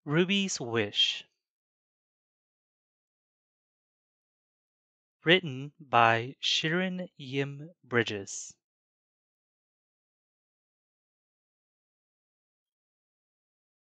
Ruby's Wish. Written by Shirin Yim Bridges.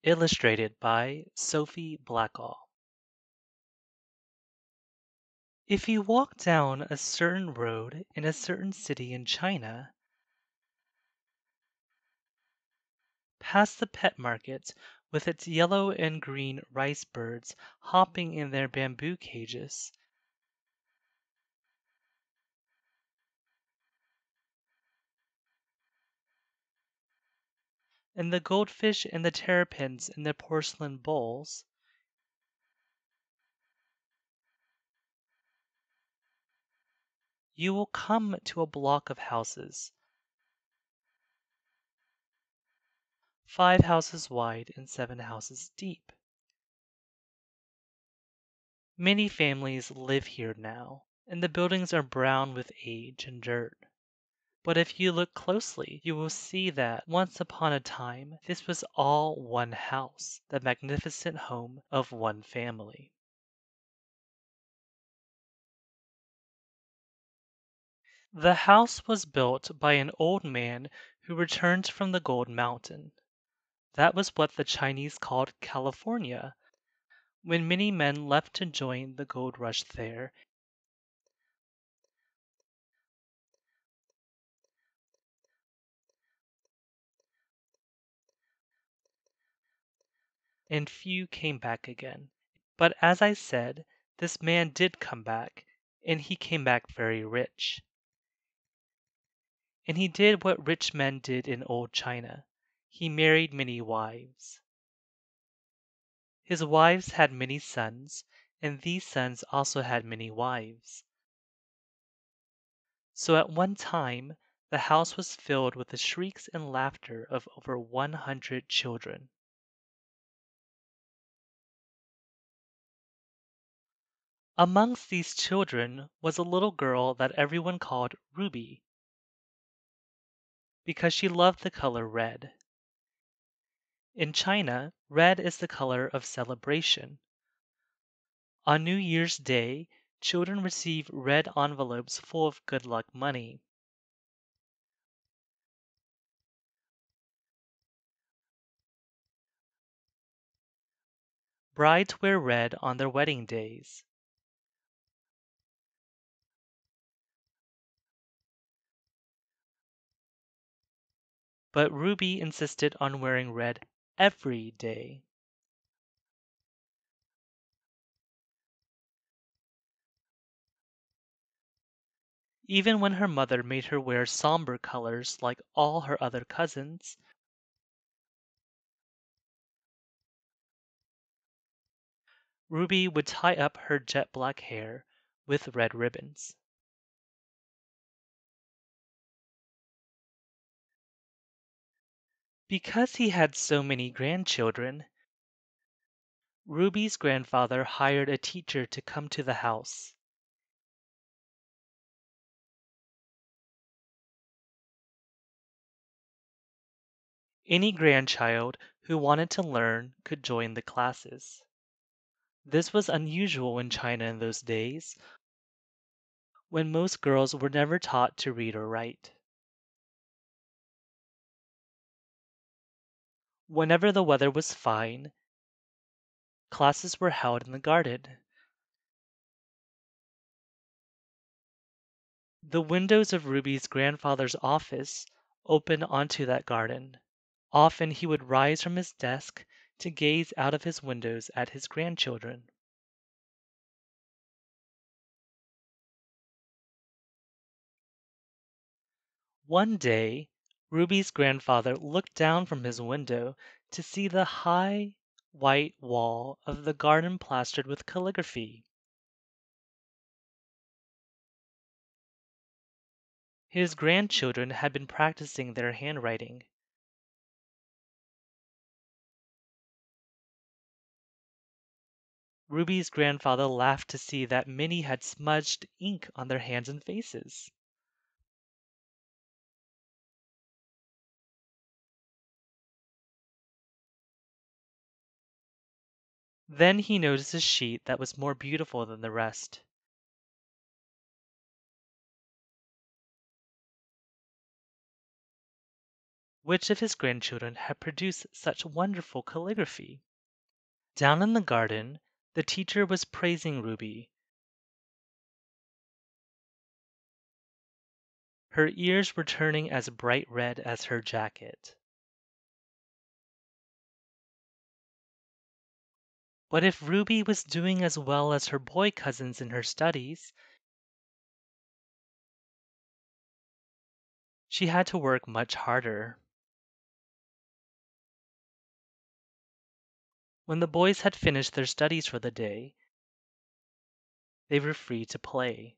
Illustrated by Sophie Blackall. If you walk down a certain road in a certain city in China, past the pet market with its yellow and green rice birds hopping in their bamboo cages, and the goldfish and the terrapins in their porcelain bowls, you will come to a block of houses, 5 houses wide and 7 houses deep. Many families live here now, and the buildings are brown with age and dirt. But if you look closely, you will see that once upon a time this was all one house, the magnificent home of one family. The house was built by an old man who returned from the Gold Mountain. That was what the Chinese called California, when many men left to join the gold rush there, and few came back again. But as I said, this man did come back, and he came back very rich. And he did what rich men did in old China. He married many wives. His wives had many sons, and these sons also had many wives. So at one time the house was filled with the shrieks and laughter of over 100 children. Amongst these children was a little girl that everyone called Ruby, because she loved the color red. In China, red is the color of celebration. On New Year's Day, children receive red envelopes full of good luck money. Brides wear red on their wedding days. But Ruby insisted on wearing red every day. Even when her mother made her wear somber colors like all her other cousins, Ruby would tie up her jet black hair with red ribbons. Because he had so many grandchildren, Ruby's grandfather hired a teacher to come to the house. Any grandchild who wanted to learn could join the classes. This was unusual in China in those days, when most girls were never taught to read or write. Whenever the weather was fine, classes were held in the garden. The windows of Ruby's grandfather's office opened onto that garden. Often he would rise from his desk to gaze out of his windows at his grandchildren. One day, Ruby's grandfather looked down from his window to see the high, white wall of the garden plastered with calligraphy. His grandchildren had been practicing their handwriting. Ruby's grandfather laughed to see that many had smudged ink on their hands and faces. Then he noticed a sheet that was more beautiful than the rest. Which of his grandchildren had produced such wonderful calligraphy? Down in the garden, the teacher was praising Ruby. Her ears were turning as bright red as her jacket. But if Ruby was doing as well as her boy cousins in her studies, she had to work much harder. When the boys had finished their studies for the day, they were free to play.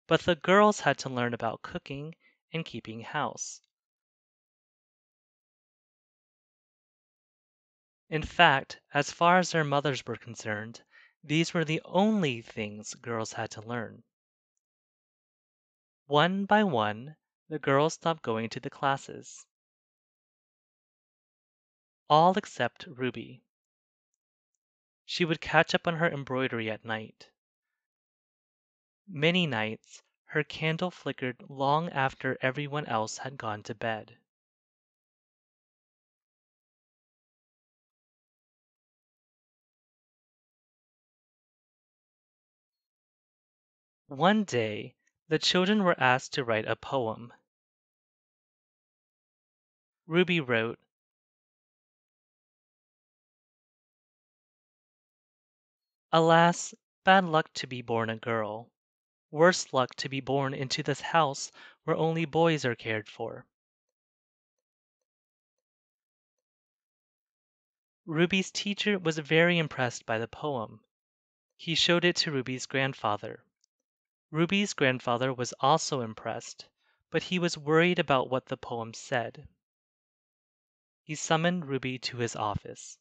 But the girls had to learn about cooking and keeping house. In fact, as far as their mothers were concerned, these were the only things girls had to learn. One by one, the girls stopped going to the classes. All except Ruby. She would catch up on her embroidery at night. Many nights, her candle flickered long after everyone else had gone to bed. One day, the children were asked to write a poem. Ruby wrote, "Alas, bad luck to be born a girl. Worse luck to be born into this house where only boys are cared for." Ruby's teacher was very impressed by the poem. He showed it to Ruby's grandfather. Ruby's grandfather was also impressed, but he was worried about what the poem said. He summoned Ruby to his office.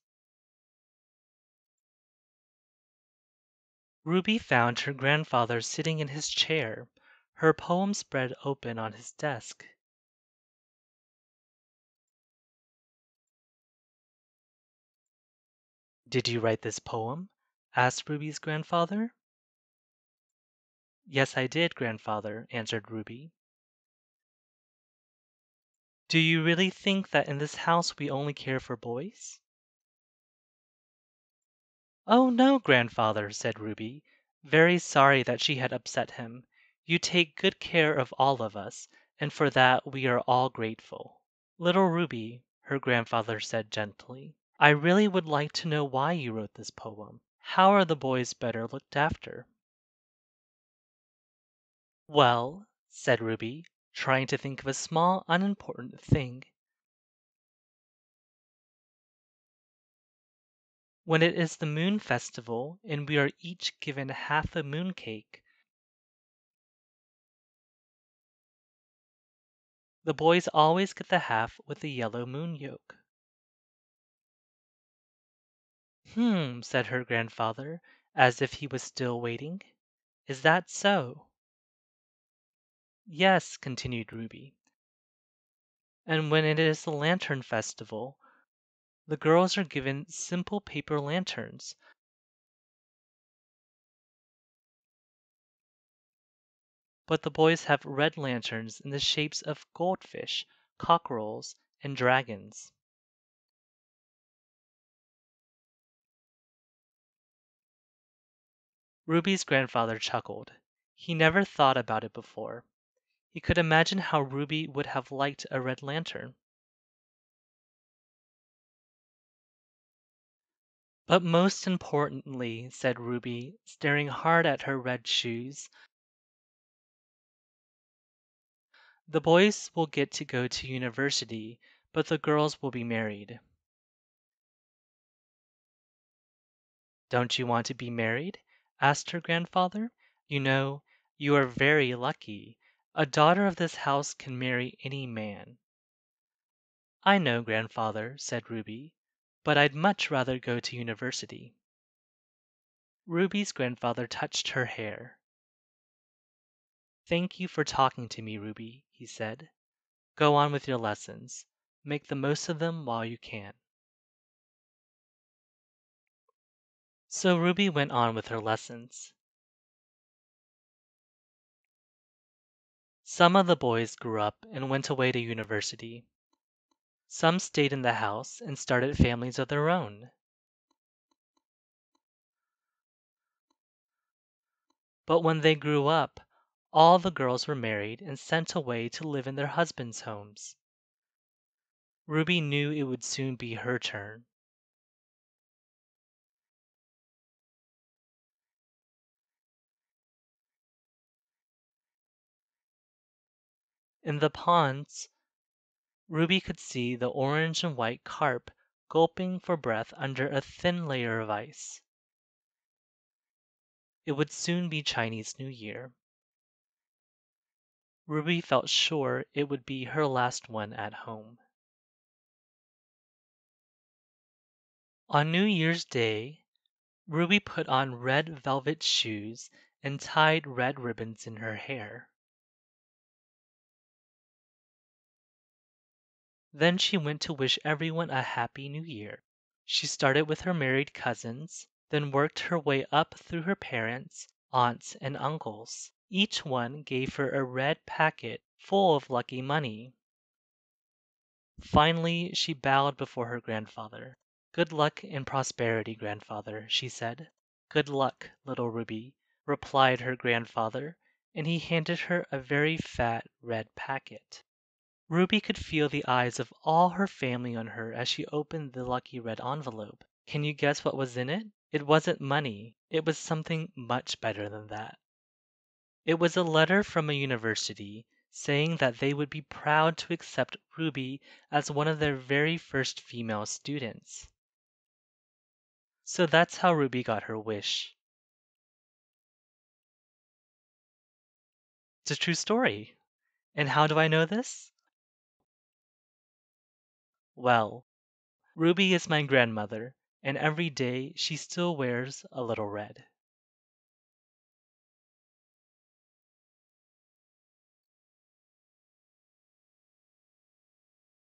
Ruby found her grandfather sitting in his chair, her poem spread open on his desk. "Did you write this poem?" asked Ruby's grandfather. "Yes, I did, grandfather," answered Ruby. "Do you really think that in this house we only care for boys?" "Oh, no, grandfather," said Ruby, very sorry that she had upset him. "You take good care of all of us, and for that we are all grateful." "Little Ruby," her grandfather said gently, "I really would like to know why you wrote this poem. How are the boys better looked after?" "Well," said Ruby, trying to think of a small, unimportant thing, "when it is the moon festival and we are each given half a moon cake, the boys always get the half with the yellow moon yolk." Said her grandfather, as if he was still waiting. "Is that so?" "Yes," continued Ruby, "and when it is the lantern festival, the girls are given simple paper lanterns, but the boys have red lanterns in the shapes of goldfish, cockerels, and dragons." Ruby's grandfather chuckled. He never thought about it before. He could imagine how Ruby would have liked a red lantern. "But most importantly," said Ruby, staring hard at her red shoes, "the boys will get to go to university, but the girls will be married." "Don't you want to be married?" asked her grandfather. "You know, you are very lucky. A daughter of this house can marry any man." "I know, grandfather," said Ruby, "but I'd much rather go to university." Ruby's grandfather touched her hair. "Thank you for talking to me, Ruby," he said. "Go on with your lessons. Make the most of them while you can." So Ruby went on with her lessons. Some of the boys grew up and went away to university. Some stayed in the house and started families of their own. But when they grew up, all the girls were married and sent away to live in their husbands' homes. Ruby knew it would soon be her turn. In the ponds, Ruby could see the orange and white carp gulping for breath under a thin layer of ice. It would soon be Chinese New Year. Ruby felt sure it would be her last one at home. On New Year's Day, Ruby put on red velvet shoes and tied red ribbons in her hair. Then she went to wish everyone a happy New Year. She started with her married cousins, then worked her way up through her parents, aunts, and uncles. Each one gave her a red packet full of lucky money. Finally, she bowed before her grandfather. "Good luck and prosperity, grandfather," she said. "Good luck, little Ruby," replied her grandfather, and he handed her a very fat red packet. Ruby could feel the eyes of all her family on her as she opened the lucky red envelope. Can you guess what was in it? It wasn't money. It was something much better than that. It was a letter from a university saying that they would be proud to accept Ruby as one of their very first female students. So that's how Ruby got her wish. It's a true story. And how do I know this? Well, Ruby is my grandmother, and every day she still wears a little red.